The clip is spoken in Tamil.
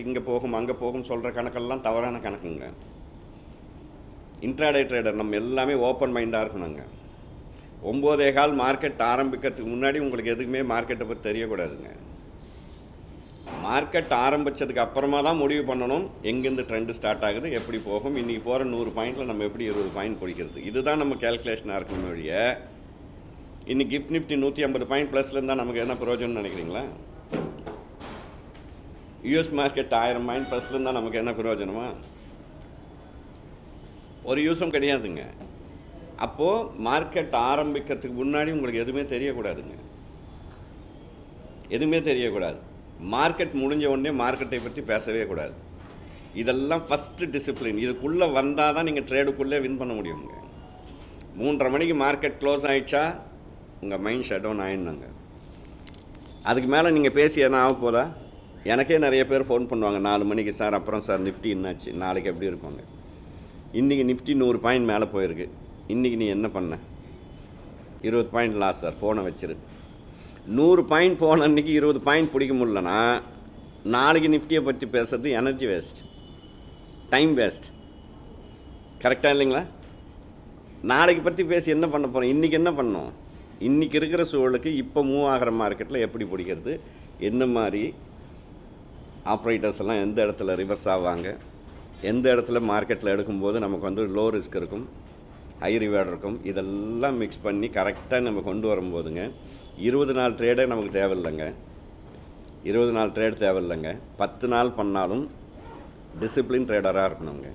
இங்கே போகும் அங்கே போகும் சொல்கிற கணக்கெல்லாம் தவறான கணக்குங்க. இன்ட்ராடே ட்ரேடர் நம்ம எல்லாமே ஓப்பன் மைண்டாக இருக்கணுங்க. 9:15 மார்க்கெட் ஆரம்பிக்கிறதுக்கு முன்னாடி உங்களுக்கு எதுக்குமே மார்க்கெட்டை பற்றி தெரியக்கூடாதுங்க. மார்க்கெட் ஆரம்பித்ததுக்கு அப்புறமா தான் முடிவு பண்ணணும் எங்கேருந்து ட்ரெண்டு ஸ்டார்ட் ஆகுது, எப்படி போகும், இன்றைக்கி போகிற 100 பாயிண்டில் நம்ம எப்படி 20 பாயிண்ட் பிடிக்கிறது, இதுதான் நம்ம கேல்குலேஷனாக இருக்கணும் வழிய இன்றைக்கி கிஃப்ட் நிஃப்டி 150 பாயிண்ட் ப்ளஸில் இருந்தால் நமக்கு என்ன பிரயோஜனம்னு நினைக்கிறீங்களா? யூஎஸ் மார்க்கெட் 1000 பாயிண்ட் ப்ளஸில் இருந்தால் நமக்கு என்ன பிரயோஜனமா? ஒரு யூஸும் கிடையாதுங்க. அப்போது மார்க்கெட் ஆரம்பிக்கிறதுக்கு முன்னாடி உங்களுக்கு எதுவுமே தெரியக்கூடாதுங்க. எதுவுமே தெரியக்கூடாது. மார்க்கெட் முடிஞ்ச உடனே மார்க்கெட்டை பற்றி பேசவே கூடாது. இதெல்லாம் ஃபஸ்ட்டு டிசிப்ளின். இதுக்குள்ளே வந்தால் தான் நீங்கள் ட்ரேடுக்குள்ளே வின் பண்ண முடியுங்க. 3:30 மணிக்கு மார்க்கெட் க்ளோஸ் ஆகிடுச்சா உங்கள் மைண்ட் ஷட் டவுன் ஆகிடணுங்க. அதுக்கு மேலே நீங்கள் பேசி என்ன ஆக போதா? எனக்கே நிறைய பேர் ஃபோன் பண்ணுவாங்க 4 மணிக்கு, சார் அப்புறம் சார் நிஃப்டி என்னாச்சு, நாளைக்கு எப்படி இருப்பாங்க. இன்றைக்கி நிஃப்டி 100 பாயிண்ட் மேலே போயிருக்கு, இன்றைக்கி நீ என்ன பண்ண? 20 பாயிண்ட் லாஸ் சார், ஃபோனை வச்சிரு. 100 பாயிண்ட் போன அன்றைக்கி 20 பாயிண்ட் பிடிக்க முடியலன்னா நாளைக்கு நிஃப்டியை பற்றி பேசுறது எனர்ஜி வேஸ்ட், டைம் வேஸ்ட். கரெக்டாக இல்லைங்களா? நாளைக்கு பற்றி பேசி என்ன பண்ண போகிறோம்? இன்றைக்கி என்ன பண்ணோம்? இன்றைக்கி இருக்கிற சூழலுக்கு இப்போ மூவ் ஆகிற மார்க்கெட்டில் எப்படி பிடிக்கிறது, என்ன மாதிரி ஆப்ரேட்டர்ஸ் எல்லாம் எந்த இடத்துல ரிவர்ஸ் ஆவாங்க, எந்த இடத்துல மார்க்கெட்டில் எடுக்கும்போது நமக்கு லோ ரிஸ்க் இருக்கும், ஹை ரிவார்டு இருக்கும், இதெல்லாம் மிக்ஸ் பண்ணி கரெக்டாக நம்ம கொண்டு வரும்போதுங்க 20 நாள் ட்ரேடே நமக்கு தேவையில்லைங்க. 20 நாள் ட்ரேட் தேவையில்லைங்க. 10 நாள் பண்ணாலும் டிசிப்ளின் ட்ரேடராக இருக்கணுங்க.